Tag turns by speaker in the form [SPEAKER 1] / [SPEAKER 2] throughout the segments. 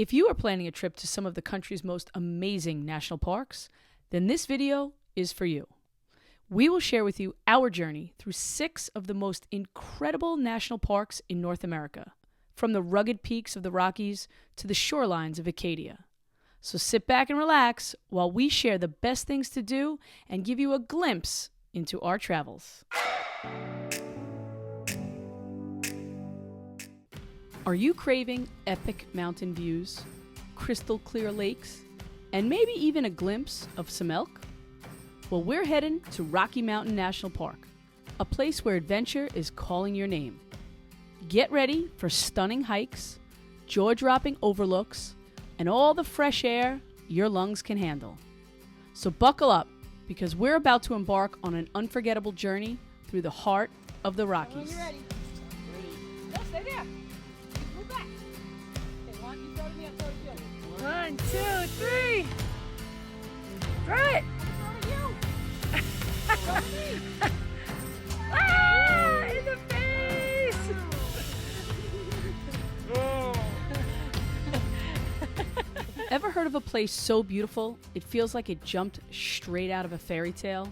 [SPEAKER 1] If you are planning a trip to some of the country's most amazing national parks, then this video is for you. We will share with you our journey through 6 of the most incredible national parks in North America, from the rugged peaks of the Rockies to the shorelines of Acadia. So sit back and relax while we share the best things to do and give you a glimpse into our travels. Are you craving epic mountain views, crystal clear lakes, and maybe even a glimpse of some elk? Well, we're heading to Rocky Mountain National Park, a place where adventure is calling your name. Get ready for stunning hikes, jaw-dropping overlooks, and all the fresh air your lungs can handle. So buckle up, because we're about to embark on an unforgettable journey through the heart of the Rockies.
[SPEAKER 2] When you're ready. No, stay there. Move back. Okay, you throw to me, I'll throw to you. 1, 2, 3. Throw it. I'm throwing you. Throw me. Ah, in the face.
[SPEAKER 1] Ever heard of a place so beautiful it feels like it jumped straight out of a fairy tale?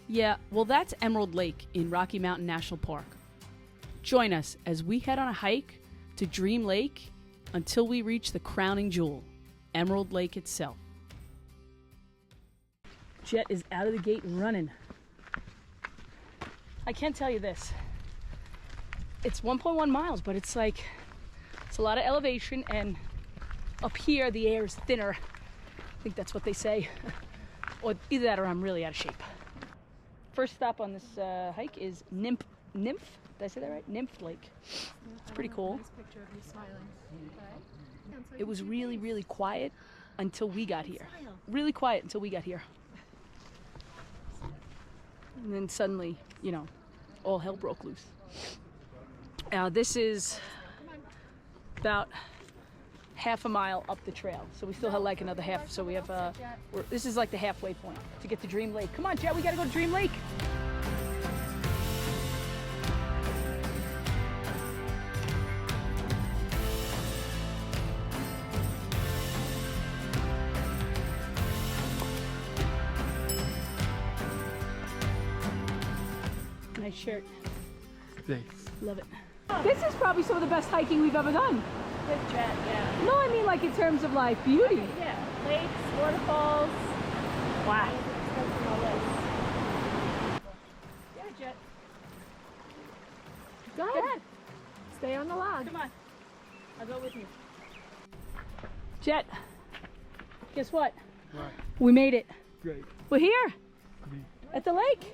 [SPEAKER 1] Yeah, well, that's Emerald Lake in Rocky Mountain National Park. Join us as we head on a hike to Dream Lake until we reach the crowning jewel, Emerald Lake itself. Jet is out of the gate and running. I can't tell you this. It's 1.1 miles, but it's a lot of elevation, and up here the air is thinner. I think that's what they say. Or either that or I'm really out of shape. First stop on this hike is Nymph? Did I say that right? Nymph Lake. It's pretty cool.
[SPEAKER 3] Nice picture of you smiling. Okay.
[SPEAKER 1] It was really, really quiet until we got here. Really quiet until we got here. And then suddenly, all hell broke loose. This is about half a mile up the trail, so we still have like another half. So we have this is like the halfway point to get to Dream Lake. Come on, Jet, we gotta go to Dream Lake. Nice shirt.
[SPEAKER 4] Thanks.
[SPEAKER 1] Love it. This is probably some of the best hiking we've ever done.
[SPEAKER 2] Good jet, yeah.
[SPEAKER 1] No, I mean like in terms of like beauty.
[SPEAKER 2] Yeah, lakes, waterfalls.
[SPEAKER 1] Wow.
[SPEAKER 2] Yeah, Jet.
[SPEAKER 3] Go ahead. Stay on the log.
[SPEAKER 2] Come on. I'll go with you.
[SPEAKER 1] Jet, guess what?
[SPEAKER 4] Right.
[SPEAKER 1] We made it.
[SPEAKER 4] Great.
[SPEAKER 1] We're here
[SPEAKER 4] Great.
[SPEAKER 1] at the lake.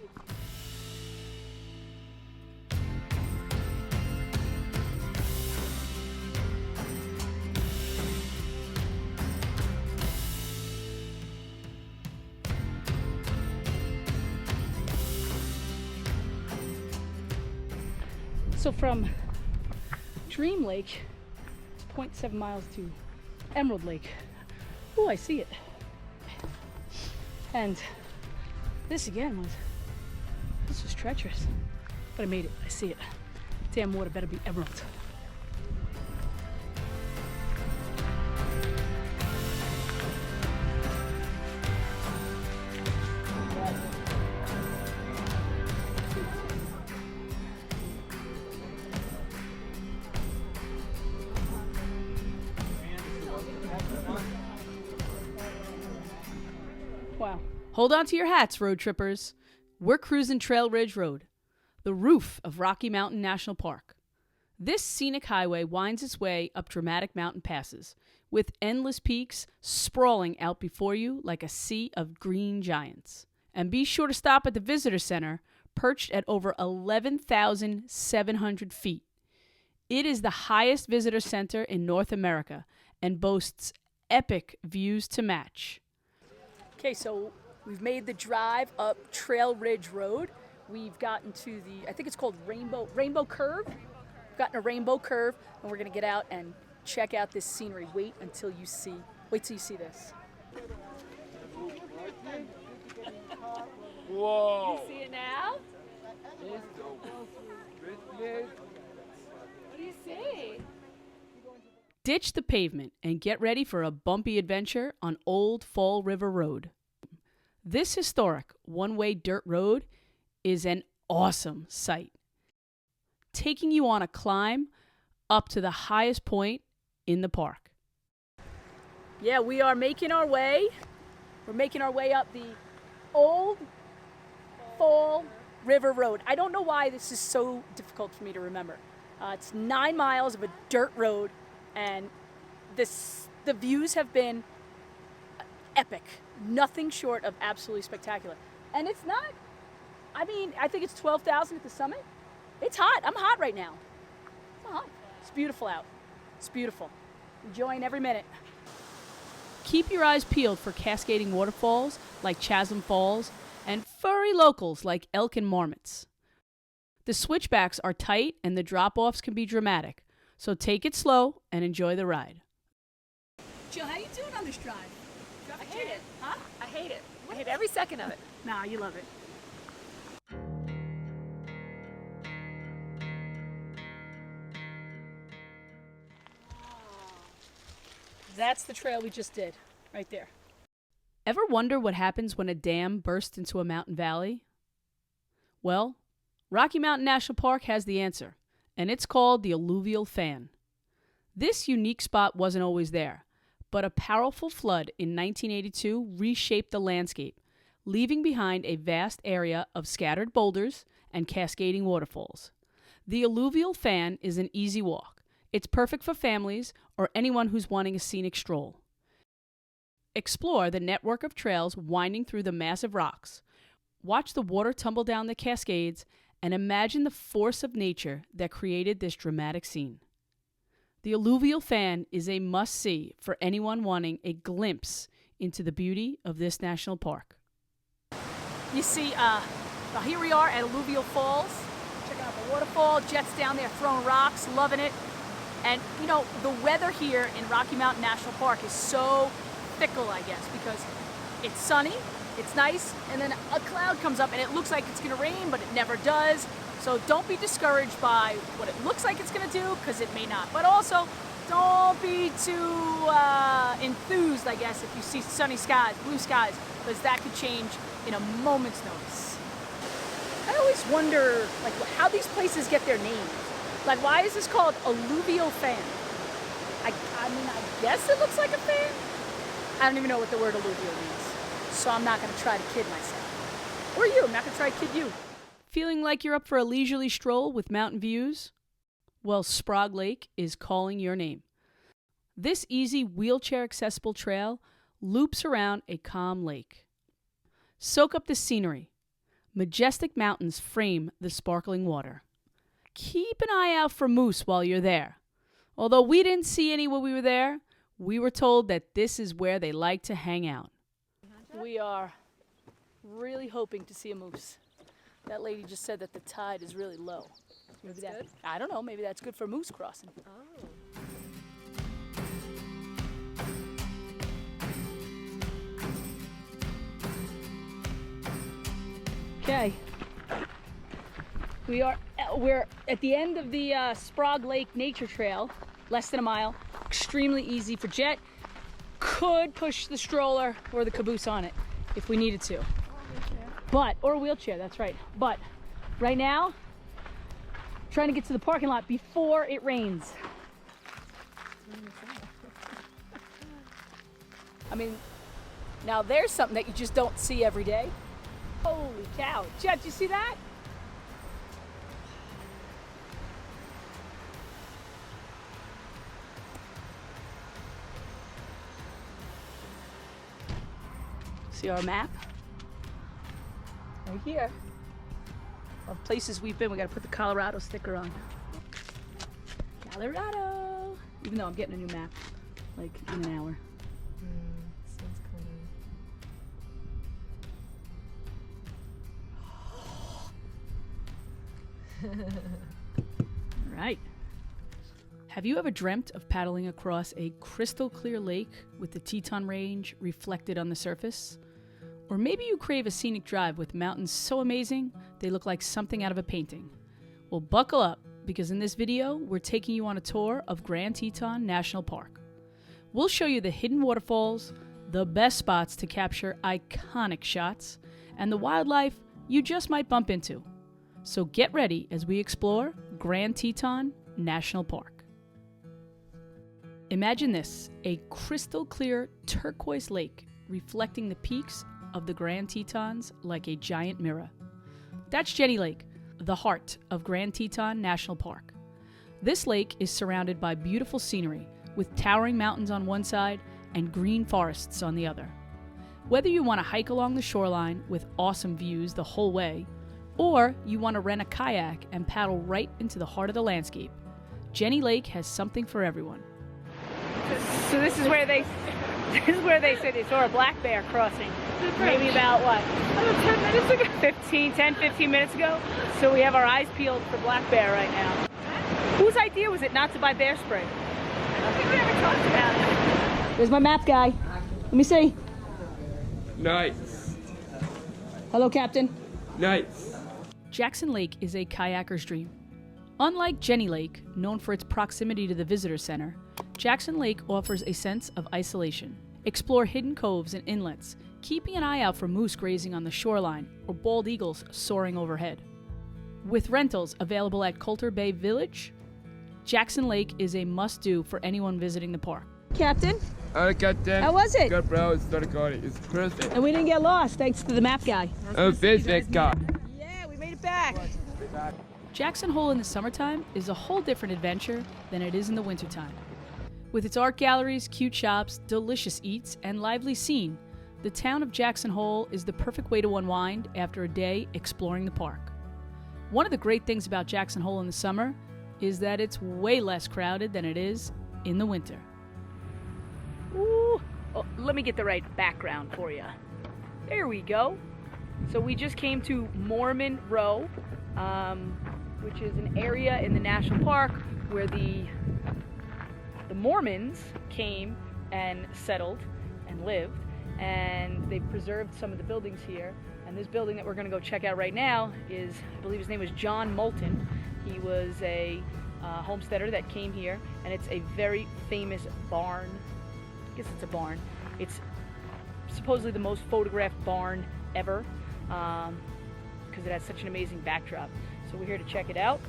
[SPEAKER 1] So from Dream Lake, it's 0.7 miles to Emerald Lake. Oh, I see it. And this was treacherous, but I made it. I see it. Damn water better be emerald. Wow. Hold on to your hats, road trippers. We're cruising Trail Ridge Road, the roof of Rocky Mountain National Park. This scenic highway winds its way up dramatic mountain passes, with endless peaks sprawling out before you like a sea of green giants. And be sure to stop at the visitor center, perched at over 11,700 feet. It is the highest visitor center in North America and boasts epic views to match. Okay, so we've made the drive up Trail Ridge Road. We've gotten to I think it's called Rainbow Curve. We've gotten a Rainbow Curve, and we're gonna get out and check out this scenery. Wait till you see this.
[SPEAKER 4] Whoa!
[SPEAKER 2] See it now?
[SPEAKER 3] What do you see?
[SPEAKER 1] Ditch the pavement and get ready for a bumpy adventure on Old Fall River Road. This historic one-way dirt road is an awesome sight, taking you on a climb up to the highest point in the park. Yeah, we are making our way. We're making our way up the Old Fall River Road. I don't know why this is so difficult for me to remember. It's 9 miles of a dirt road, and the views have been epic. Nothing short of absolutely spectacular. And it's not, I mean, I think it's 12,000 at the summit. It's hot. I'm hot right now. It's hot. It's beautiful out. It's beautiful. Enjoying every minute. Keep your eyes peeled for cascading waterfalls like Chasm Falls and furry locals like elk and marmots. The switchbacks are tight and the drop-offs can be dramatic, so take it slow and enjoy the ride. Jill, how you doing on this drive?
[SPEAKER 3] I hate it.
[SPEAKER 1] Huh?
[SPEAKER 3] I hate it. I hate every second of it.
[SPEAKER 1] Nah, you love it. That's the trail we just did, right there. Ever wonder what happens when a dam bursts into a mountain valley? Well, Rocky Mountain National Park has the answer, and it's called the alluvial fan. This unique spot wasn't always there, but a powerful flood in 1982 reshaped the landscape, leaving behind a vast area of scattered boulders and cascading waterfalls. The alluvial fan is an easy walk. It's perfect for families or anyone who's wanting a scenic stroll. Explore the network of trails winding through the massive rocks. Watch the water tumble down the cascades and imagine the force of nature that created this dramatic scene. The alluvial fan is a must-see for anyone wanting a glimpse into the beauty of this national park. You see, here we are at Alluvial Falls. Checking out the waterfall, jets down there throwing rocks, loving it. And, you know, the weather here in Rocky Mountain National Park is so fickle, I guess, because it's sunny, it's nice, and then a cloud comes up and it looks like it's going to rain, but it never does. So don't be discouraged by what it looks like it's going to do, because it may not. But also, don't be too enthused, I guess, if you see sunny skies, blue skies, because that could change in a moment's notice. I always wonder, like, how these places get their names. Like, why is this called alluvial fan? I mean, I guess it looks like a fan. I don't even know what the word alluvial means, so I'm not going to try to kid myself. Or you, I'm not going to try to kid you. Feeling like you're up for a leisurely stroll with mountain views? Well, Sprague Lake is calling your name. This easy wheelchair-accessible trail loops around a calm lake. Soak up the scenery. Majestic mountains frame the sparkling water. Keep an eye out for moose while you're there. Although we didn't see any when we were there, we were told that this is where they like to hang out. We are really hoping to see a moose. That lady just said that the tide is really low. Maybe that's good? I don't know. Maybe that's good for moose crossing.
[SPEAKER 3] Oh.
[SPEAKER 1] Okay. We're at the end of the Sprague Lake Nature Trail, less than a mile. Extremely easy for Jet. Could push the stroller or the caboose on it if we needed to. Or a wheelchair, that's right. But right now, trying to get to the parking lot before it rains. I mean, now there's something that you just don't see every day. Holy cow. Jet, you see that? See our map? Right here. Of places we've been, we gotta put the Colorado sticker on. Colorado! Even though I'm getting a new map, like in an hour.
[SPEAKER 3] Sounds coming.
[SPEAKER 1] All right. Have you ever dreamt of paddling across a crystal clear lake with the Teton Range reflected on the surface? Or maybe you crave a scenic drive with mountains so amazing they look like something out of a painting. Well, buckle up, because in this video, we're taking you on a tour of Grand Teton National Park. We'll show you the hidden waterfalls, the best spots to capture iconic shots, and the wildlife you just might bump into. So get ready as we explore Grand Teton National Park. Imagine this, a crystal clear turquoise lake reflecting the peaks of the Grand Tetons like a giant mirror. That's Jenny Lake, the heart of Grand Teton National Park. This lake is surrounded by beautiful scenery with towering mountains on one side and green forests on the other. Whether you want to hike along the shoreline with awesome views the whole way, or you want to rent a kayak and paddle right into the heart of the landscape, Jenny Lake has something for everyone.
[SPEAKER 2] So this is where they said they saw a black bear crossing. Maybe about what? 10 minutes ago? 15 minutes ago. So we have our eyes peeled for black bear right now. Whose idea was it not to buy bear spray? I don't think we ever talked about it.
[SPEAKER 1] There's my map guy. Let me see.
[SPEAKER 4] Nice.
[SPEAKER 1] Hello, Captain.
[SPEAKER 4] Nice.
[SPEAKER 1] Jackson Lake is a kayaker's dream. Unlike Jenny Lake, known for its proximity to the visitor center, Jackson Lake offers a sense of isolation. Explore hidden coves and inlets, keeping an eye out for moose grazing on the shoreline or bald eagles soaring overhead. With rentals available at Coulter Bay Village, Jackson Lake is a must-do for anyone visiting the park.
[SPEAKER 2] Captain,
[SPEAKER 4] I got that.
[SPEAKER 2] how was it?
[SPEAKER 4] Good, bro. It's perfect.
[SPEAKER 2] And we didn't get lost thanks to the map guy.
[SPEAKER 4] I'm a physics guy.
[SPEAKER 2] Yeah, we made it back.
[SPEAKER 1] Jackson Hole in the summertime is a whole different adventure than it is in the wintertime. With its art galleries, cute shops, delicious eats, and lively scene, the town of Jackson Hole is the perfect way to unwind after a day exploring the park. One of the great things about Jackson Hole in the summer is that it's way less crowded than it is in the winter.
[SPEAKER 2] Ooh. Oh, let me get the right background for you. There we go. So we just came to Mormon Row, which is an area in the national park where the Mormons came and settled and lived, and they preserved some of the buildings here. And this building that we're going to go check out right now is, I believe his name was John Moulton. He was a homesteader that came here, and it's a very famous barn. I guess it's a barn. It's supposedly the most photographed barn ever because it has such an amazing backdrop. So we're here to check it out.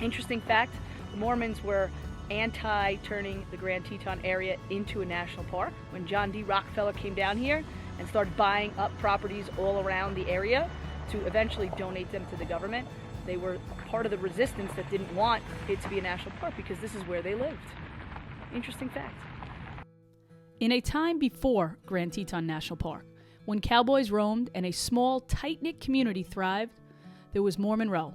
[SPEAKER 2] Interesting fact, the Mormons were anti-turning the Grand Teton area into a national park. When John D. Rockefeller came down here and started buying up properties all around the area to eventually donate them to the government, they were part of the resistance that didn't want it to be a national park because this is where they lived. Interesting fact.
[SPEAKER 1] In a time before Grand Teton National Park, when cowboys roamed and a small, tight-knit community thrived, there was Mormon Row.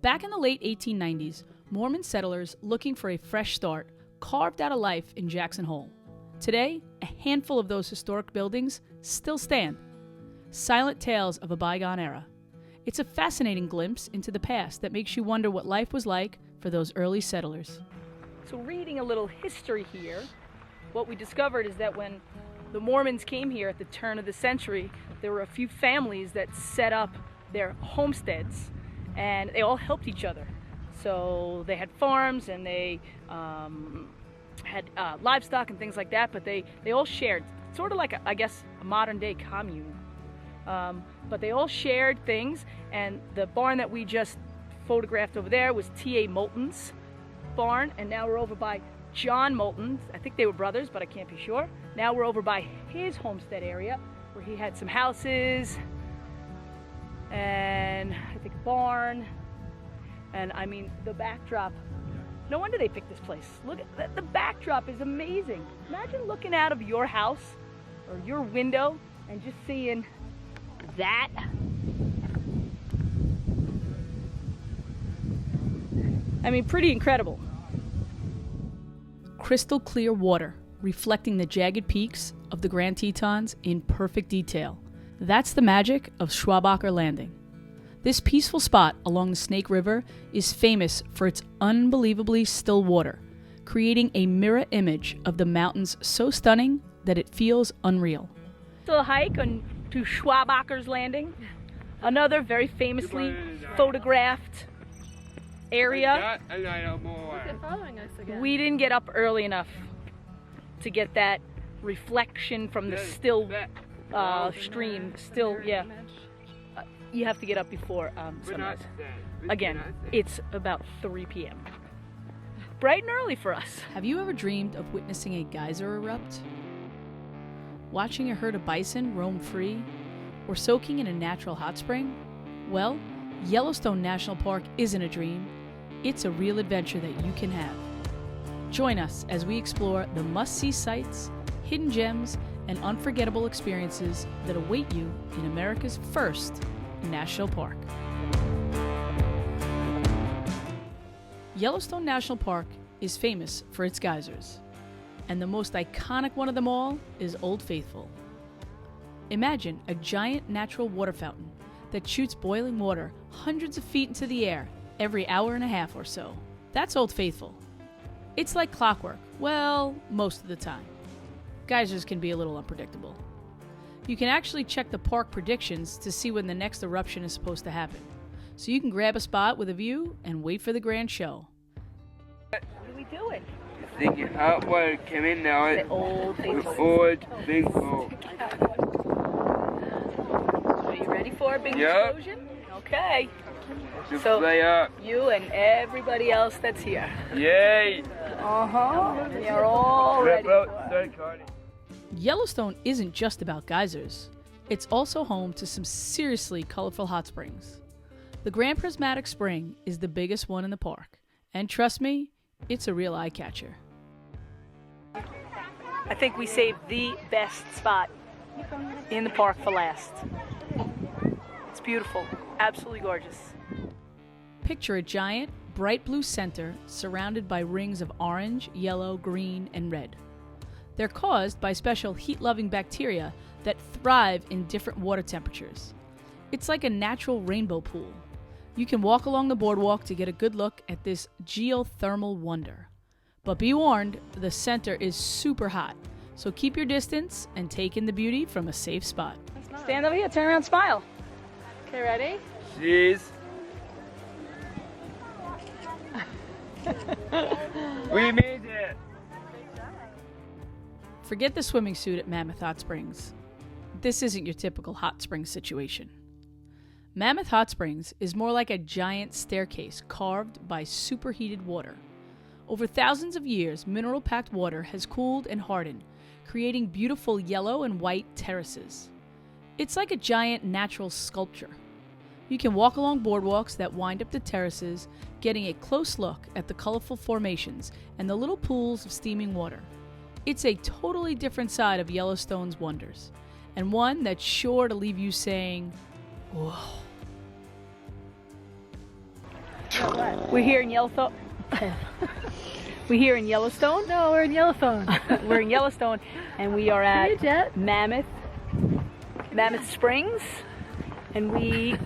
[SPEAKER 1] Back in the late 1890s, Mormon settlers looking for a fresh start carved out a life in Jackson Hole. Today, a handful of those historic buildings still stand. Silent tales of a bygone era. It's a fascinating glimpse into the past that makes you wonder what life was like for those early settlers.
[SPEAKER 2] So reading a little history here, what we discovered is that when the Mormons came here at the turn of the century, there were a few families that set up their homesteads, and they all helped each other. So they had farms and they had livestock and things like that, but they all shared, sort of like, I guess, a modern day commune. But they all shared things, and the barn that we just photographed over there was T.A. Moulton's barn, and now we're over by John Moulton. I think they were brothers, but I can't be sure. Now we're over by his homestead area where he had some houses and I think a barn. And I mean, the backdrop, no wonder they picked this place. Look at that, the backdrop is amazing. Imagine looking out of your house or your window and just seeing that. I mean, pretty incredible.
[SPEAKER 1] Crystal clear water, reflecting the jagged peaks of the Grand Tetons in perfect detail. That's the magic of Schwabacher Landing. This peaceful spot along the Snake River is famous for its unbelievably still water, creating a mirror image of the mountains so stunning that it feels unreal.
[SPEAKER 2] Still a hike on to Schwabacher's Landing, another very famously photographed
[SPEAKER 1] area.
[SPEAKER 4] A little more.
[SPEAKER 3] They're following us again.
[SPEAKER 1] We didn't get up early enough to get that reflection from the still stream. Still, yeah. You have to get up before sunrise. Again, it's about 3 p.m. Bright and early for us. Have you ever dreamed of witnessing a geyser erupt? Watching a herd of bison roam free? Or soaking in a natural hot spring? Well, Yellowstone National Park isn't a dream. It's a real adventure that you can have. Join us as we explore the must-see sights, hidden gems, and unforgettable experiences that await you in America's first national park. Yellowstone National Park is famous for its geysers, and the most iconic one of them all is Old Faithful. Imagine a giant natural water fountain that shoots boiling water hundreds of feet into the air every hour and a half or so. That's Old Faithful. It's like clockwork, well, most of the time. Geysers can be a little unpredictable. You can actually check the park predictions to see when the next eruption is supposed to happen. So you can grab a spot with a view and wait for the grand show. What are we doing?
[SPEAKER 4] Thinking hot water came in now.
[SPEAKER 1] The Old Faithful.
[SPEAKER 4] Old Faithful.
[SPEAKER 1] Are you ready for a big
[SPEAKER 4] Yep.
[SPEAKER 1] explosion? Okay.
[SPEAKER 4] Just
[SPEAKER 1] So-
[SPEAKER 4] play up.
[SPEAKER 1] You and everybody else that's here.
[SPEAKER 4] Yay!
[SPEAKER 1] You're all ready.
[SPEAKER 4] Start recording.
[SPEAKER 1] Yellowstone isn't just about geysers. It's also home to some seriously colorful hot springs. The Grand Prismatic Spring is the biggest one in the park. And trust me, it's a real eye catcher. I think we saved the best spot in the park for last. It's beautiful, absolutely gorgeous. Picture a giant, bright blue center surrounded by rings of orange, yellow, green, and red. They're caused by special heat-loving bacteria that thrive in different water temperatures. It's like a natural rainbow pool. You can walk along the boardwalk to get a good look at this geothermal wonder. But be warned, the center is super hot, so keep your distance and take in the beauty from a safe spot. Stand over here, turn around, smile.
[SPEAKER 3] Okay, ready?
[SPEAKER 4] Cheese. We made it.
[SPEAKER 1] Forget the swimming suit at Mammoth Hot Springs. This isn't your typical hot spring situation. Mammoth Hot Springs is more like a giant staircase carved by superheated water. Over thousands of years, mineral-packed water has cooled and hardened, creating beautiful yellow and white terraces. It's like a giant natural sculpture. You can walk along boardwalks that wind up the terraces, getting a close look at the colorful formations and the little pools of steaming water. It's a totally different side of Yellowstone's wonders, and one that's sure to leave you saying, whoa. We're here in Yellowstone. We're here in Yellowstone?
[SPEAKER 3] No, we're in Yellowstone.
[SPEAKER 1] We're in Yellowstone, and we are
[SPEAKER 3] Hey,
[SPEAKER 1] at
[SPEAKER 3] Jet.
[SPEAKER 1] Mammoth Springs, and we...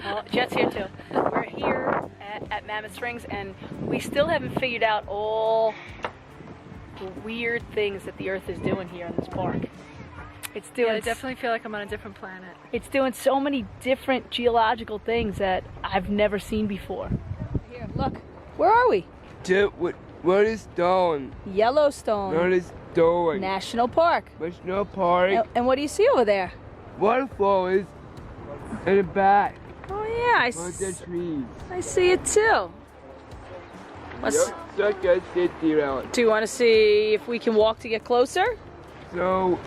[SPEAKER 1] Oh, Jet's here too. We're here at Mammoth Springs, and we still haven't figured out all the weird things that the Earth is doing here in this park. It's doing...
[SPEAKER 3] Yeah, I definitely feel like I'm on a different planet.
[SPEAKER 1] It's doing so many different geological things that I've never seen before. Here, look. Where are we?
[SPEAKER 4] What is Stone?
[SPEAKER 1] Yellowstone
[SPEAKER 4] What is Stone?
[SPEAKER 1] National Park.
[SPEAKER 4] National Park.
[SPEAKER 1] And what do you see over there?
[SPEAKER 4] Waterfall is in the back.
[SPEAKER 1] Oh yeah,
[SPEAKER 4] On the trees.
[SPEAKER 1] I see it too. Let's,
[SPEAKER 4] Such a city around.
[SPEAKER 1] do you want to see if we can walk to get closer?
[SPEAKER 4] So,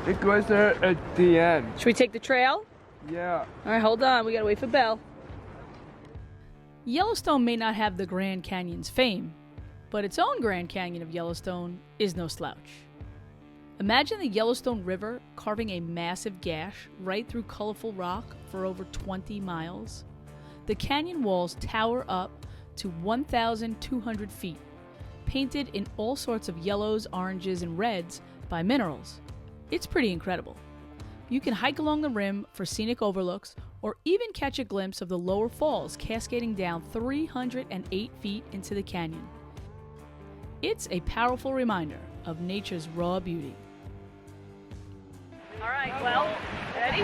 [SPEAKER 4] it goes there at the end.
[SPEAKER 1] Should we take the trail?
[SPEAKER 4] Yeah.
[SPEAKER 1] All right, hold on. We gotta wait for Belle. Yellowstone may not have the Grand Canyon's fame, but its own Grand Canyon of Yellowstone is no slouch. Imagine the Yellowstone River carving a massive gash right through colorful rock for over 20 miles. The canyon walls tower up to 1,200 feet, painted in all sorts of yellows, oranges, and reds by minerals. It's pretty incredible. You can hike along the rim for scenic overlooks or even catch a glimpse of the lower falls cascading down 308 feet into the canyon. It's a powerful reminder of nature's raw beauty. All right, well, ready?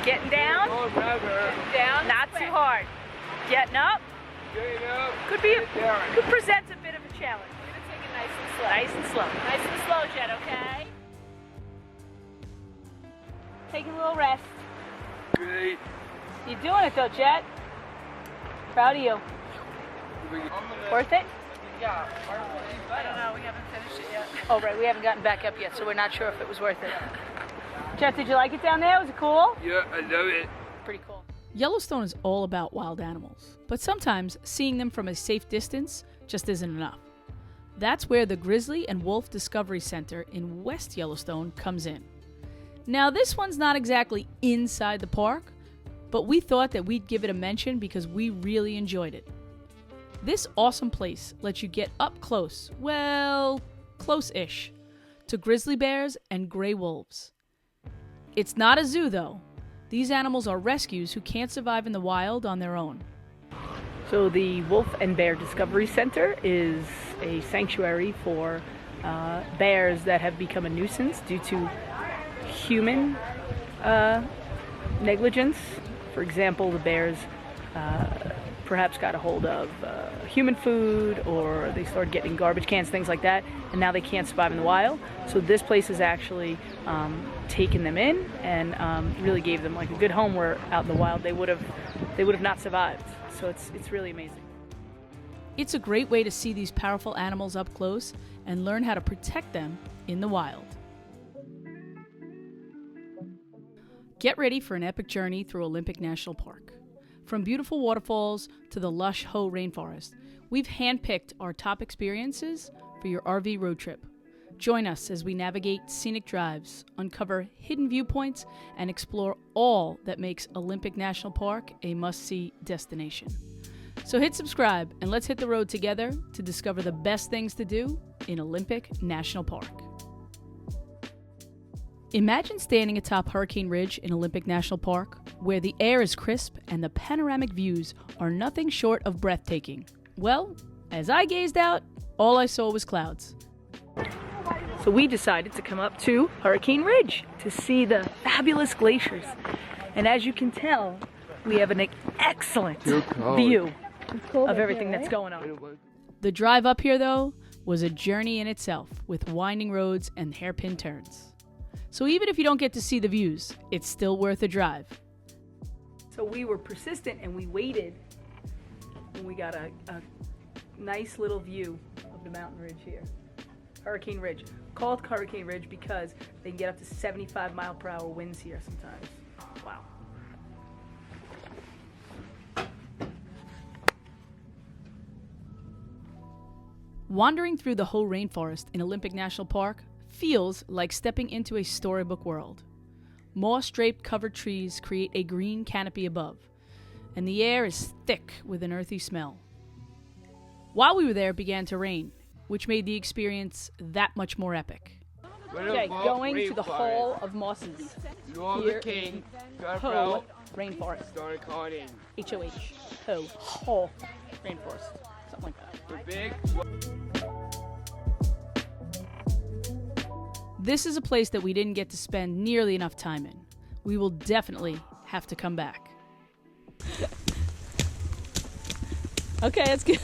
[SPEAKER 1] Getting down?
[SPEAKER 4] Oh, brother.
[SPEAKER 1] Down. Not too hard.
[SPEAKER 2] Getting up.
[SPEAKER 4] Getting up.
[SPEAKER 2] Could present a bit of a challenge.
[SPEAKER 3] We're gonna take it nice and slow.
[SPEAKER 2] Nice and slow. Nice and slow, Jet, okay? Taking a little rest.
[SPEAKER 4] Great.
[SPEAKER 2] You're doing it though, Jet. Proud of you. Worth it?
[SPEAKER 3] I don't know, we haven't finished it yet.
[SPEAKER 2] Oh, right, we haven't gotten back up yet, so we're not sure if it was worth it. Jet, did you like it down there? Was it cool?
[SPEAKER 4] Yeah, I love it.
[SPEAKER 2] Pretty cool.
[SPEAKER 1] Yellowstone is all about wild animals, but sometimes seeing them from a safe distance just isn't enough. That's where the Grizzly and Wolf Discovery Center in West Yellowstone comes in. Now, this one's not exactly inside the park, but we thought that we'd give it a mention because we really enjoyed it. This awesome place lets you get up close, well, close-ish, to grizzly bears and gray wolves. It's not a zoo, though. These animals are rescues who can't survive in the wild on their own.
[SPEAKER 2] So the Wolf and Bear Discovery Center is a sanctuary for bears that have become a nuisance due to human negligence. For example, the bears perhaps got a hold of human food, or they started getting garbage cans, things like that, and now they can't survive in the wild. So this place has actually taken them in and really gave them like a good home where out in the wild they would have not survived. So it's really amazing.
[SPEAKER 1] It's a great way to see these powerful animals up close and learn how to protect them in the wild. Get ready for an epic journey through Olympic National Park. From beautiful waterfalls to the lush Hoh rainforest, we've handpicked our top experiences for your RV road trip. Join us as we navigate scenic drives, uncover hidden viewpoints, and explore all that makes Olympic National Park a must-see destination. So hit subscribe and let's hit the road together to discover the best things to do in Olympic National Park. Imagine standing atop Hurricane Ridge in Olympic National Park, where the air is crisp and the panoramic views are nothing short of breathtaking. Well, as I gazed out, all I saw was clouds.
[SPEAKER 2] So we decided to come up to Hurricane Ridge to see the fabulous glaciers. And as you can tell, we have an excellent view of everything that's going on.
[SPEAKER 1] The drive up here, though, was a journey in itself, with winding roads and hairpin turns. So even if you don't get to see the views, it's still worth a drive.
[SPEAKER 2] So we were persistent and we waited, and we got a nice little view of the mountain ridge here. Hurricane Ridge. Called Hurricane Ridge because they can get up to 75-mile-per-hour winds here sometimes. Wow.
[SPEAKER 1] Wandering through the Hoh rainforest in Olympic National Park feels like stepping into a storybook world. Moss-draped covered trees create a green canopy above, and the air is thick with an earthy smell. While we were there, it began to rain, which made the experience that much more epic.
[SPEAKER 2] Okay, going to the Hall of Mosses here in Hoh Rainforest. H-O-H. Hoh Rainforest. Something like that.
[SPEAKER 1] This is a place that we didn't get to spend nearly enough time in. We will definitely have to come back. Okay, that's good.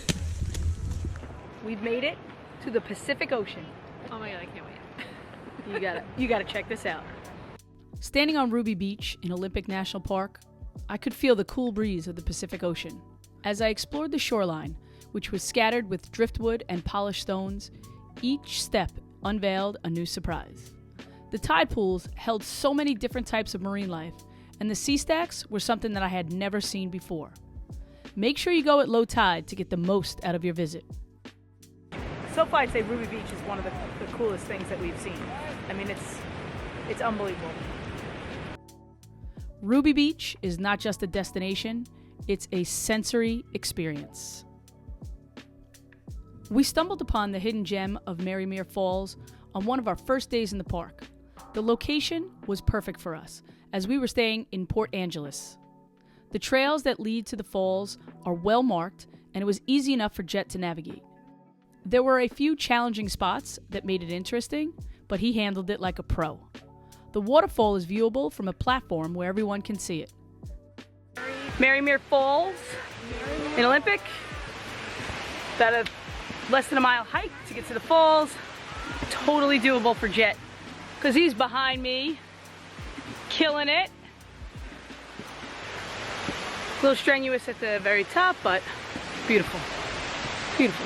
[SPEAKER 2] We've made it to the Pacific Ocean.
[SPEAKER 3] Oh my god, I can't wait.
[SPEAKER 2] You gotta check this out.
[SPEAKER 1] Standing on Ruby Beach in Olympic National Park, I could feel the cool breeze of the Pacific Ocean. As I explored the shoreline, which was scattered with driftwood and polished stones, each step unveiled a new surprise. The tide pools held so many different types of marine life, and the sea stacks were something that I had never seen before. Make sure you go at low tide to get the most out of your visit.
[SPEAKER 2] So far, I'd say Ruby Beach is one of the coolest things that we've seen. I mean, it's unbelievable.
[SPEAKER 1] Ruby Beach is not just a destination, it's a sensory experience. We stumbled upon the hidden gem of Merrymere Falls on one of our first days in the park. The location was perfect for us, as we were staying in Port Angeles. The trails that lead to the falls are well marked, and it was easy enough for Jet to navigate. There were a few challenging spots that made it interesting, but he handled it like a pro. The waterfall is viewable from a platform where everyone can see it.
[SPEAKER 2] Merrymere Falls
[SPEAKER 1] in Olympic. About a less than a mile hike to get to the falls. Totally doable for Jet, because he's behind me, killing it. A little strenuous at the very top, but beautiful. Beautiful.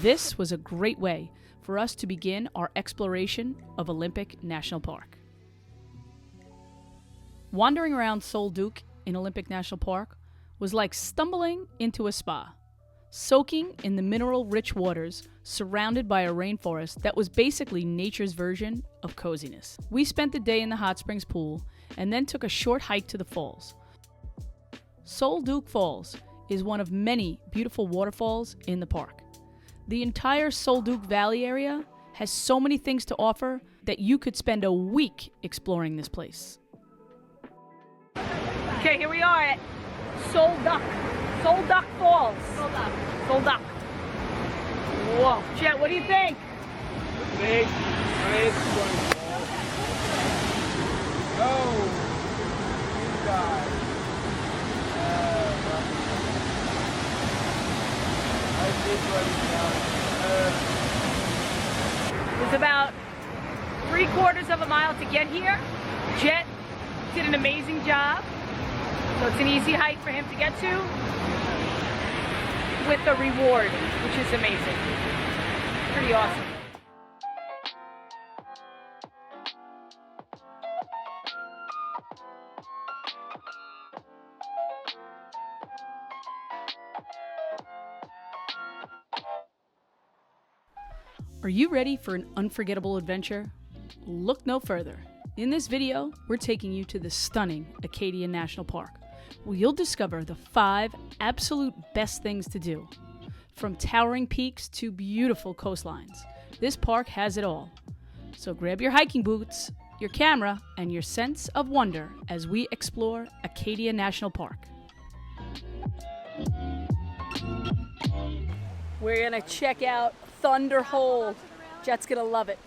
[SPEAKER 1] This was a great way for us to begin our exploration of Olympic National Park. Wandering around Sol Duc in Olympic National Park was like stumbling into a spa, soaking in the mineral-rich waters surrounded by a rainforest that was basically nature's version of coziness. We spent the day in the hot springs pool and then took a short hike to the falls. Sol Duc Falls is one of many beautiful waterfalls in the park. The entire Sol Duc Valley area has so many things to offer that you could spend a week exploring this place. Okay, here we are at Sol Duc Falls. Sol Duc. Whoa. Jet, what do you think?
[SPEAKER 4] Big, great Oh, you guys.
[SPEAKER 1] It's about 3/4 of a mile to get here. Jet did an amazing job. So it's an easy hike for him to get to with the reward, which is amazing. Pretty awesome. Are you ready for an unforgettable adventure? Look no further. In this video, we're taking you to the stunning Acadia National Park, where you'll discover the 5 absolute best things to do. From towering peaks to beautiful coastlines, this park has it all. So grab your hiking boots, your camera, and your sense of wonder as we explore Acadia National Park. We're gonna check out Thunder Hole. Jet's gonna love it.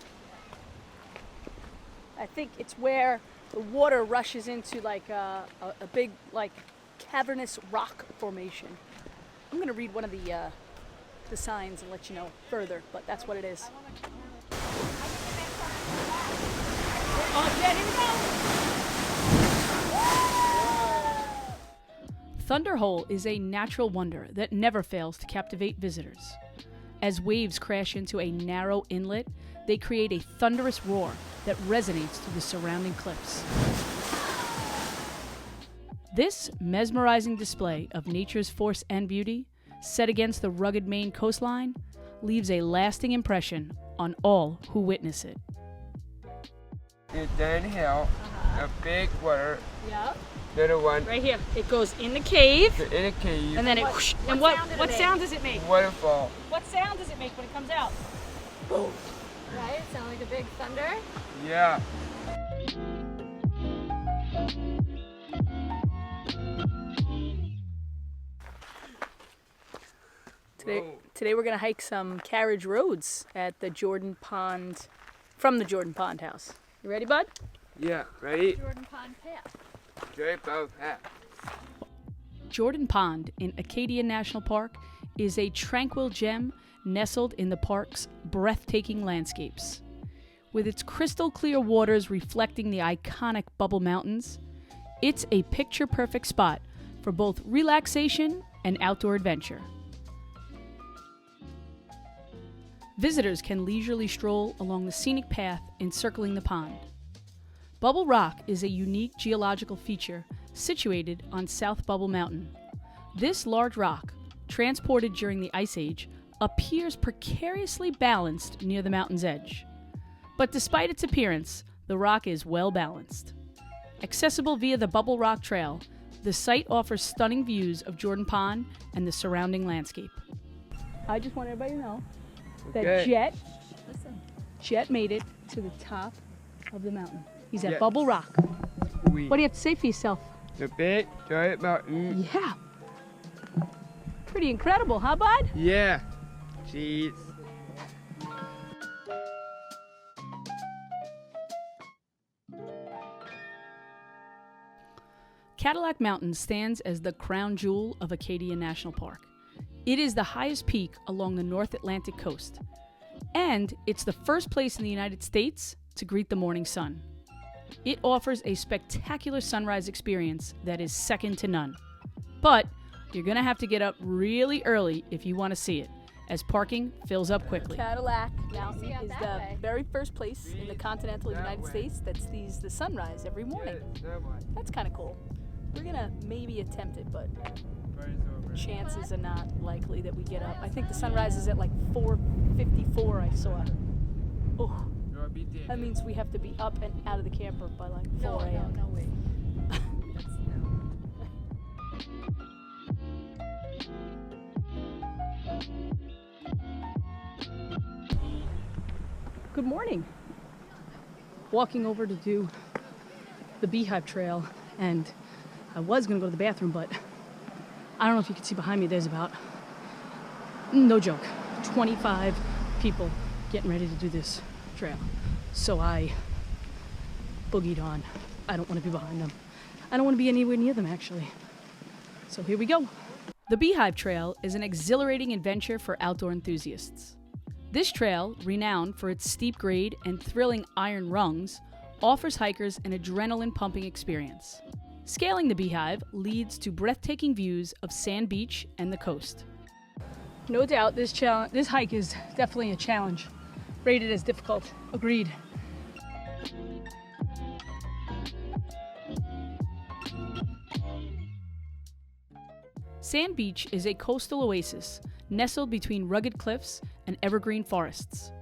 [SPEAKER 1] I think it's where the water rushes into like a big like cavernous rock formation. I'm gonna read one of the signs and let you know further, but that's what it is. Oh, Jet, here we go! Thunder Hole is a natural wonder that never fails to captivate visitors. As waves crash into a narrow inlet, they create a thunderous roar that resonates through the surrounding cliffs. This mesmerizing display of nature's force and beauty, set against the rugged Maine coastline, leaves a lasting impression on all who witness it.
[SPEAKER 4] It's downhill, a big water.
[SPEAKER 1] Yep.
[SPEAKER 4] Little one.
[SPEAKER 1] Right here. It goes in the cave.
[SPEAKER 4] In a cave.
[SPEAKER 1] And then it whoosh. And what sound does it make?
[SPEAKER 4] Waterfall.
[SPEAKER 1] What sound does it make when it comes out? Boom.
[SPEAKER 3] Right? Sound like a big thunder?
[SPEAKER 4] Yeah.
[SPEAKER 1] Today we're gonna hike some carriage roads at the Jordan Pond, from the Jordan Pond house. You ready, bud?
[SPEAKER 4] Yeah, ready?
[SPEAKER 3] Jordan Pond Path.
[SPEAKER 4] GoPro Hero.
[SPEAKER 1] Jordan Pond in Acadia National Park is a tranquil gem nestled in the park's breathtaking landscapes. With its crystal clear waters reflecting the iconic Bubble Mountains, it's a picture-perfect spot for both relaxation and outdoor adventure. Visitors can leisurely stroll along the scenic path encircling the pond. Bubble Rock is a unique geological feature situated on South Bubble Mountain. This large rock, transported during the Ice Age, appears precariously balanced near the mountain's edge. But despite its appearance, the rock is well balanced. Accessible via the Bubble Rock Trail, the site offers stunning views of Jordan Pond and the surrounding landscape. I just want everybody to know that Jet made it to the top of the mountain. He's at Bubble Rock. What do you have to say for yourself?
[SPEAKER 4] The big giant mountain.
[SPEAKER 1] Yeah. Pretty incredible, huh, bud?
[SPEAKER 4] Yeah. Jeez.
[SPEAKER 1] Cadillac Mountain stands as the crown jewel of Acadia National Park. It is the highest peak along the North Atlantic coast, and it's the first place in the United States to greet the morning sun. It offers a spectacular sunrise experience that is second to none. But you're going to have to get up really early if you want to see it, as parking fills up quickly. Cadillac Mountain is the very first place in the continental United States that sees the sunrise every morning. That's kind of cool. We're going to maybe attempt it, but chances are not likely that we get up. I think the sunrise is at like 4:54 I saw. Oh, that means we have to be up and out of the camper by like 4 a.m.
[SPEAKER 3] No, wait.
[SPEAKER 1] Good morning. Walking over to do the Beehive Trail, and I was going to go to the bathroom, but I don't know if you can see behind me, there's about, no joke, 25 people getting ready to do this trail. So I boogied on. I don't want to be behind them. I don't want to be anywhere near them, actually. So here we go. The Beehive Trail is an exhilarating adventure for outdoor enthusiasts. This trail, renowned for its steep grade and thrilling iron rungs, offers hikers an adrenaline-pumping experience. Scaling the Beehive leads to breathtaking views of Sand Beach and the coast. No doubt this hike is definitely a challenge. Rated as difficult. Agreed. Sand Beach is a coastal oasis nestled between rugged cliffs and evergreen forests.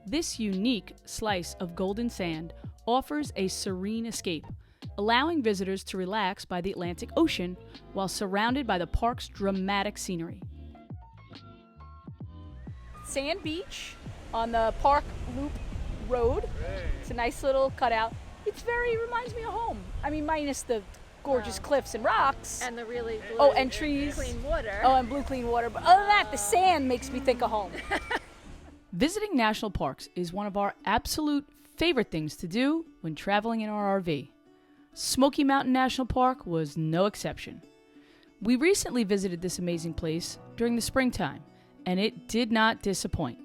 [SPEAKER 1] This unique slice of golden sand offers a serene escape, allowing visitors to relax by the Atlantic Ocean while surrounded by the park's dramatic scenery. Sand Beach on the Park Loop Road. It's a nice little cutout. Reminds me of home. I mean, minus the gorgeous cliffs and rocks.
[SPEAKER 3] And the really blue,
[SPEAKER 1] and trees.
[SPEAKER 3] Clean water.
[SPEAKER 1] Oh, and blue clean water. But other than that, the sand makes me think of home. Visiting national parks is one of our absolute favorite things to do when traveling in our RV. Smoky Mountain National Park was no exception. We recently visited this amazing place during the springtime, and it did not disappoint.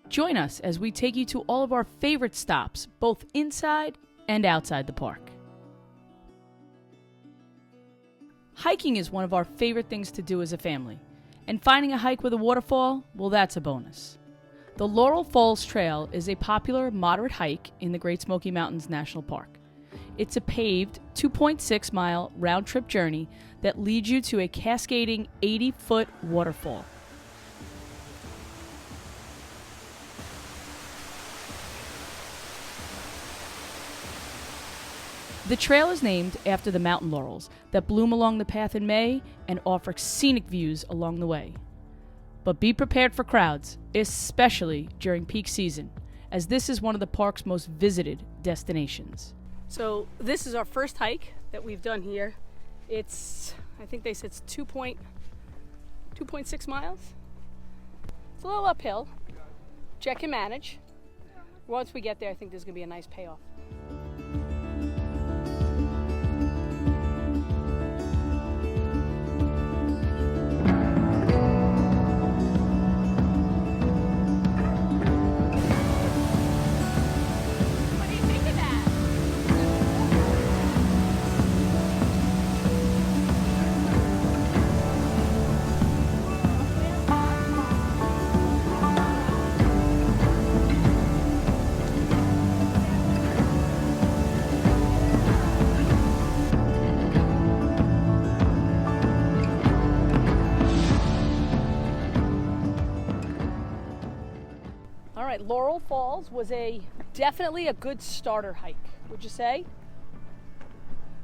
[SPEAKER 1] Join us as we take you to all of our favorite stops, both inside and outside the park. Hiking is one of our favorite things to do as a family, and finding a hike with a waterfall, well, that's a bonus. The Laurel Falls Trail is a popular moderate hike in the Great Smoky Mountains National Park. It's a paved 2.6-mile round-trip journey that leads you to a cascading 80-foot waterfall. The trail is named after the mountain laurels that bloom along the path in May and offer scenic views along the way. But be prepared for crowds, especially during peak season, as this is one of the park's most visited destinations. So this is our first hike that we've done here. I think they said it's 2.6 miles. It's a little uphill. Check and manage. Once we get there, I think there's going to be a nice payoff. Laurel Falls was definitely a good starter hike, would you say?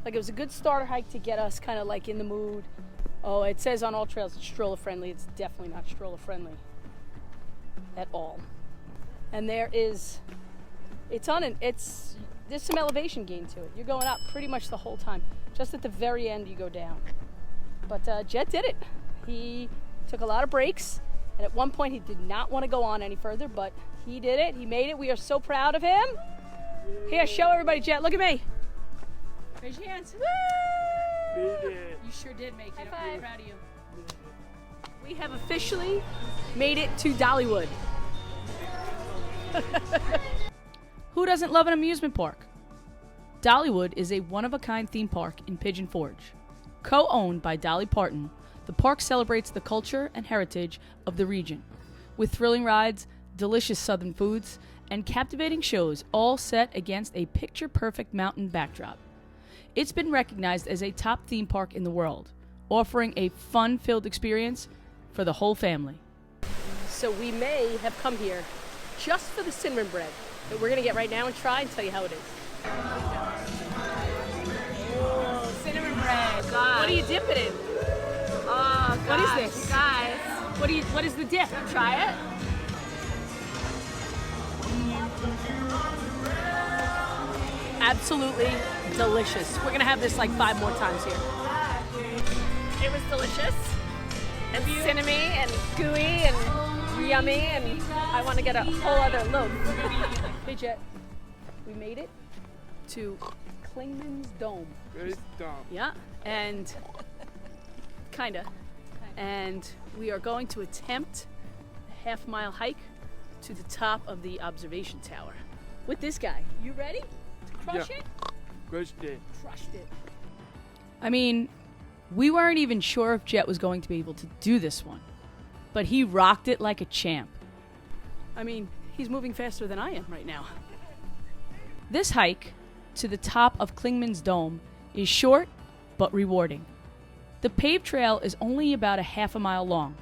[SPEAKER 1] Like, it was a good starter hike to get us kind of like in the mood. Oh, it says on all trails it's stroller friendly. It's definitely not stroller friendly at all. And there's some elevation gain to it. You're going up pretty much the whole time. Just at the very end you go down. But Jet did it. He took a lot of breaks, and at one point he did not want to go on any further, but he did it. He made it. We are so proud of him. Here, show everybody, Jet. Look at me. Raise your hands.
[SPEAKER 4] Made it.
[SPEAKER 1] You sure did make it.
[SPEAKER 3] High
[SPEAKER 1] I'm
[SPEAKER 3] five.
[SPEAKER 1] really proud of you. We have officially made it to Dollywood. Who doesn't love an amusement park? Dollywood is a one-of-a-kind theme park in Pigeon Forge. Co-owned by Dolly Parton, the park celebrates the culture and heritage of the region, with thrilling rides, delicious southern foods, and captivating shows all set against a picture-perfect mountain backdrop. It's been recognized as a top theme park in the world, offering a fun-filled experience for the whole family.
[SPEAKER 2] So we may have come here just for the cinnamon bread that we're gonna get right now and try and tell you how it is. Oh, cinnamon bread.
[SPEAKER 1] God. What do you dip it in?
[SPEAKER 2] Oh,
[SPEAKER 1] What is
[SPEAKER 2] gosh,
[SPEAKER 1] this?
[SPEAKER 2] guys?
[SPEAKER 1] What is the dip?
[SPEAKER 2] Try it.
[SPEAKER 1] Absolutely delicious. We're gonna have this like 5 more times here.
[SPEAKER 2] It was delicious and cinnamon and gooey and yummy, and I want to get a whole other loaf.
[SPEAKER 1] Hey Jet, we made it to Klingman's Dome.
[SPEAKER 4] Very dumb.
[SPEAKER 1] Yeah, and kinda. And we are going to attempt a half-mile hike to the top of the observation tower with this guy. You ready to crush
[SPEAKER 4] Yeah.
[SPEAKER 1] it?
[SPEAKER 4] Crushed it.
[SPEAKER 1] Crushed it. I mean, we weren't even sure if Jet was going to be able to do this one, but he rocked it like a champ. I mean, he's moving faster than I am right now. This hike to the top of Klingman's Dome is short but rewarding. The paved trail is only about a half a mile long,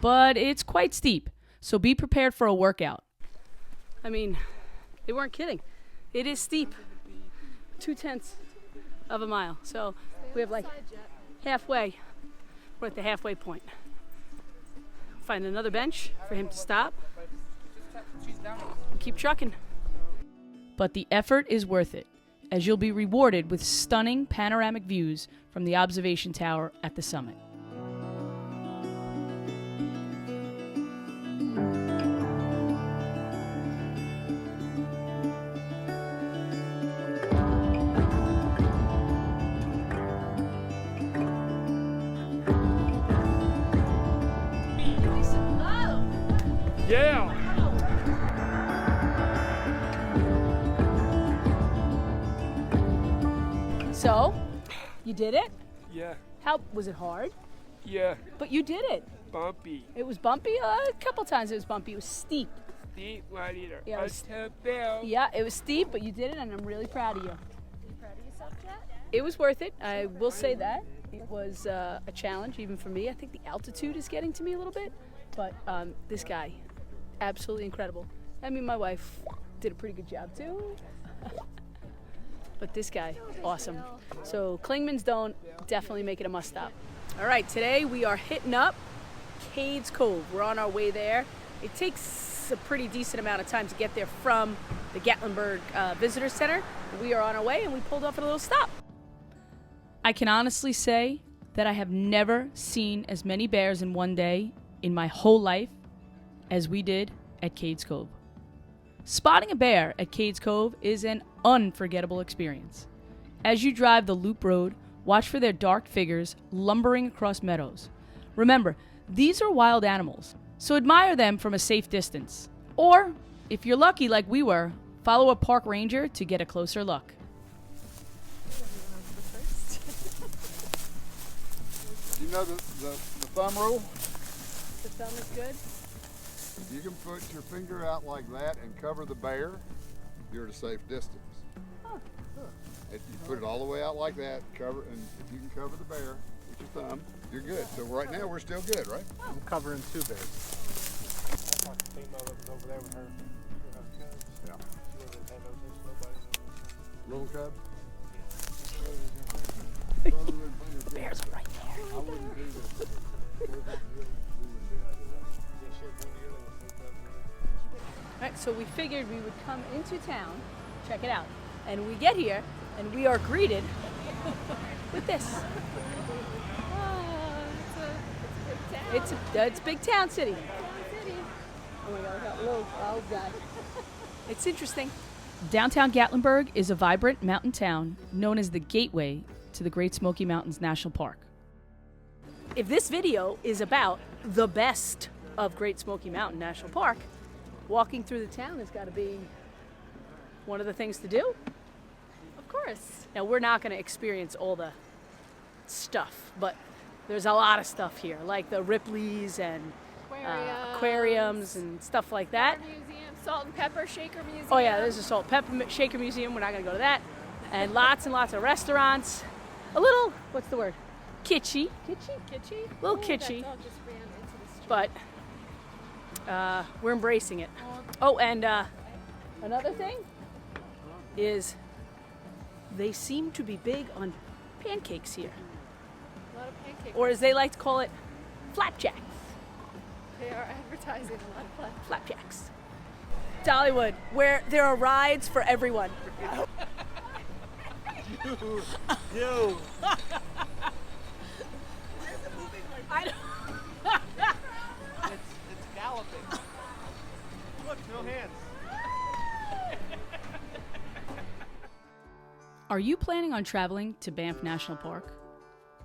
[SPEAKER 1] but it's quite steep, so be prepared for a workout. I mean, they weren't kidding. It is steep. 0.2 of a mile. So we have like halfway. We're at the halfway point. Find another bench for him to stop. And keep trucking. But the effort is worth it, as you'll be rewarded with stunning panoramic views from the observation tower at the summit.
[SPEAKER 4] Yeah.
[SPEAKER 1] So, you did it?
[SPEAKER 4] Yeah.
[SPEAKER 1] How was it hard?
[SPEAKER 4] Yeah.
[SPEAKER 1] But you did it.
[SPEAKER 4] Bumpy.
[SPEAKER 1] It was bumpy. A couple times it was bumpy. It was steep.
[SPEAKER 4] Deep right either.
[SPEAKER 1] Yeah, it's-
[SPEAKER 4] Bell.
[SPEAKER 1] Yeah, it was steep, but you did it, and I'm really proud of you.
[SPEAKER 3] Are you proud of yourself, Jet?
[SPEAKER 1] It was worth it. I will say that. It was a challenge, even for me. I think the altitude is getting to me a little bit, but this guy, absolutely incredible. I mean, my wife did a pretty good job too. But this guy, awesome. So Klingman's Dome, definitely make it a must stop. All right, today we are hitting up Cades Cove. We're on our way there. It takes a pretty decent amount of time to get there from the Gatlinburg Visitor Center. We are on our way and we pulled off at a little stop. I can honestly say that I have never seen as many bears in one day in my whole life as we did at Cades Cove. Spotting a bear at Cades Cove is an unforgettable experience. As you drive the loop road, watch for their dark figures lumbering across meadows. Remember, these are wild animals, so admire them from a safe distance. Or, if you're lucky like we were, follow a park ranger to get a closer look.
[SPEAKER 5] You know the thumb rule?
[SPEAKER 1] The thumb is good.
[SPEAKER 5] You can put your finger out like that and cover the bear. You're at a safe distance. If you put it all the way out like that, cover, and if you can cover the bear with your thumb, you're good. So right now we're still good, right?
[SPEAKER 6] I'm covering 2 bears. That's like the female that was over there with her cubs.
[SPEAKER 5] Yeah.
[SPEAKER 6] She wasn't had no sense, nobody.
[SPEAKER 5] Little cub?
[SPEAKER 1] The bears are right there.
[SPEAKER 5] I wouldn't do this.
[SPEAKER 6] Yeah, she had one year with 2 cubs.
[SPEAKER 1] All right, so we figured we would come into town, check it out, and we get here, and we are greeted with this. It's big town city. Oh my God, I got a little old guy. It's interesting. Downtown Gatlinburg is a vibrant mountain town known as the gateway to the Great Smoky Mountains National Park. If this video is about the best of Great Smoky Mountain National Park, walking through the town has got to be one of the things to do.
[SPEAKER 3] Of course.
[SPEAKER 1] Now, we're not going to experience all the stuff, but there's a lot of stuff here, like the Ripley's and aquariums and stuff like that.
[SPEAKER 3] Museum, Salt and Pepper Shaker Museum.
[SPEAKER 1] Oh yeah, there's a Salt and Pepper Shaker Museum. We're not going to go to that. And lots of restaurants. A little, what's the word? Kitschy.
[SPEAKER 3] Kitschy?
[SPEAKER 1] A little kitschy.
[SPEAKER 3] That dog just ran into the street.
[SPEAKER 1] But we're embracing it. Oh, and another thing is they seem to be big on pancakes here.
[SPEAKER 3] A lot of pancakes.
[SPEAKER 1] Or as they like to call it, flapjacks.
[SPEAKER 3] They are advertising a lot of fun.
[SPEAKER 1] Flapjacks. Dollywood, where there are rides for everyone.
[SPEAKER 6] You. It's galloping. Look, no hands.
[SPEAKER 1] Are you planning on traveling to Banff National Park?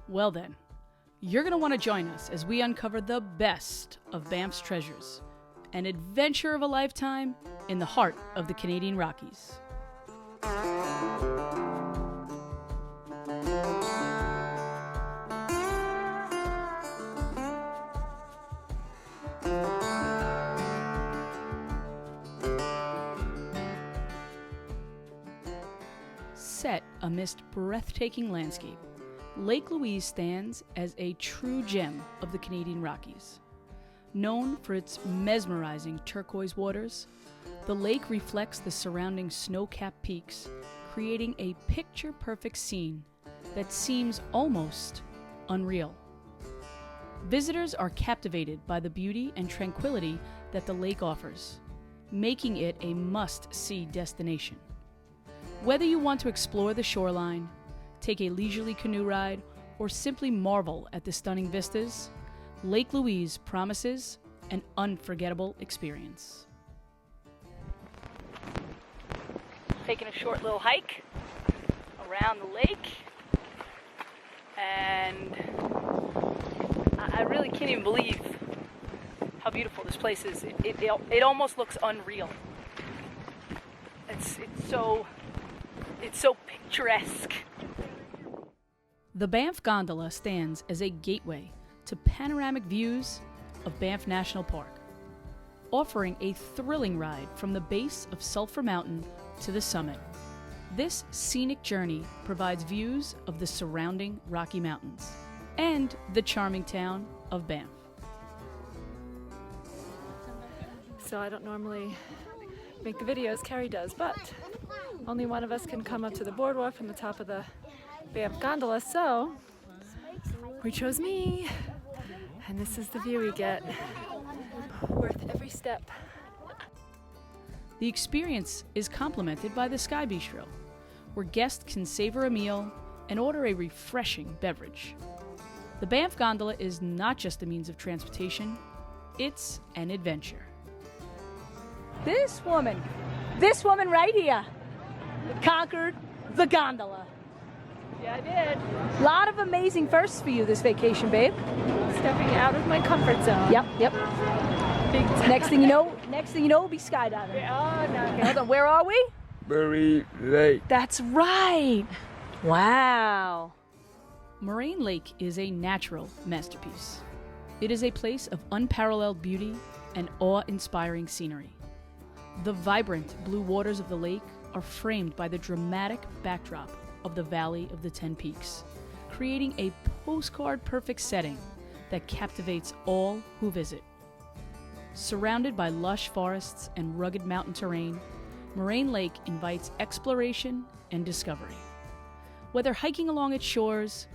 [SPEAKER 1] Well then, you're going to want to join us as we uncover the best of Banff's treasures, an adventure of a lifetime in the heart of the Canadian Rockies. Set amidst breathtaking landscape, Lake Louise stands as a true gem of the Canadian Rockies. Known for its mesmerizing turquoise waters, the lake reflects the surrounding snow-capped peaks, creating a picture-perfect scene that seems almost unreal. Visitors are captivated by the beauty and tranquility that the lake offers, making it a must-see destination. Whether you want to explore the shoreline, take a leisurely canoe ride, or simply marvel at the stunning vistas, Lake Louise promises an unforgettable experience. Taking a short little hike around the lake, and I really can't even believe how beautiful this place is. It almost looks unreal. It's so picturesque. The Banff Gondola stands as a gateway to panoramic views of Banff National Park, offering a thrilling ride from the base of Sulphur Mountain to the summit. This scenic journey provides views of the surrounding Rocky Mountains and the charming town of Banff.
[SPEAKER 3] So I don't normally make the videos Carrie does, but only one of us can come up to the boardwalk from the top of the Banff Gondola, so we chose me, and this is the view we get. Worth every step.
[SPEAKER 1] The experience is complemented by the Sky Bistro, where guests can savor a meal and order a refreshing beverage. The Banff Gondola is not just a means of transportation, it's an adventure. This woman right here conquered the gondola.
[SPEAKER 3] Yeah, I did.
[SPEAKER 1] A lot of amazing firsts for you this vacation, babe.
[SPEAKER 3] Stepping out of my comfort zone.
[SPEAKER 1] Yep.
[SPEAKER 3] Big time.
[SPEAKER 1] Next thing you know, we'll be skydiving.
[SPEAKER 3] Oh, no.
[SPEAKER 1] Hold on, where are we?
[SPEAKER 4] Very late.
[SPEAKER 1] That's right. Wow. Moraine Lake is a natural masterpiece. It is a place of unparalleled beauty and awe-inspiring scenery. The vibrant blue waters of the lake are framed by the dramatic backdrop of the Valley of the Ten Peaks, creating a postcard-perfect setting that captivates all who visit. Surrounded by lush forests and rugged mountain terrain, Moraine Lake invites exploration and discovery. Whether hiking along its shores,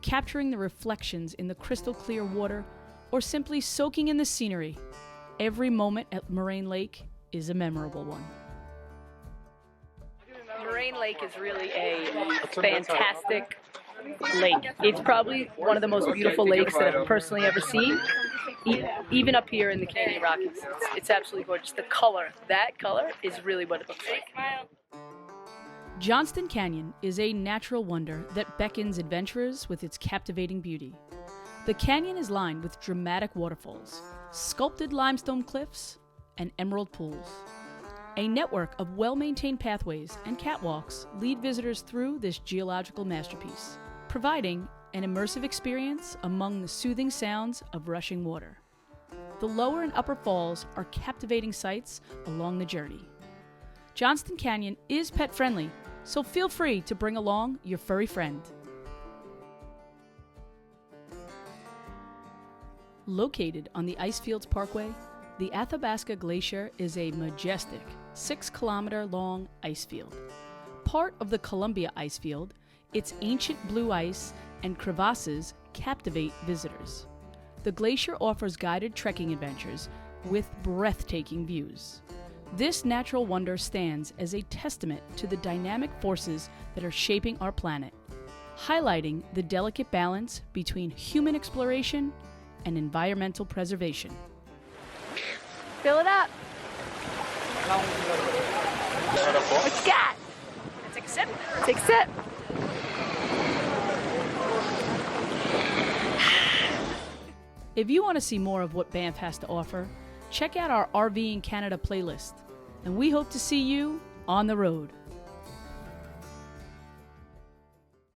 [SPEAKER 1] capturing the reflections in the crystal clear water, or simply soaking in the scenery, every moment at Moraine Lake is a memorable one. Moraine Lake is really a fantastic lake. It's probably one of the most beautiful lakes that I've personally ever seen, even up here in the Canadian Rockies. It's absolutely gorgeous. The color, that color is really what it looks like. Johnston Canyon is a natural wonder that beckons adventurers with its captivating beauty. The canyon is lined with dramatic waterfalls, sculpted limestone cliffs, and emerald pools. A network of well-maintained pathways and catwalks lead visitors through this geological masterpiece, providing an immersive experience among the soothing sounds of rushing water. The lower and upper falls are captivating sights along the journey. Johnston Canyon is pet-friendly, so feel free to bring along your furry friend. Located on the Icefields Parkway, the Athabasca Glacier is a majestic 6-kilometer-long ice field. Part of the Columbia Icefield, its ancient blue ice and crevasses captivate visitors. The glacier offers guided trekking adventures with breathtaking views. This natural wonder stands as a testament to the dynamic forces that are shaping our planet, highlighting the delicate balance between human exploration and environmental preservation.
[SPEAKER 3] Fill it up. What you got?
[SPEAKER 2] Take a sip.
[SPEAKER 3] Take a sip.
[SPEAKER 1] If you want to see more of what Banff has to offer, check out our RV in Canada playlist, and we hope to see you on the road.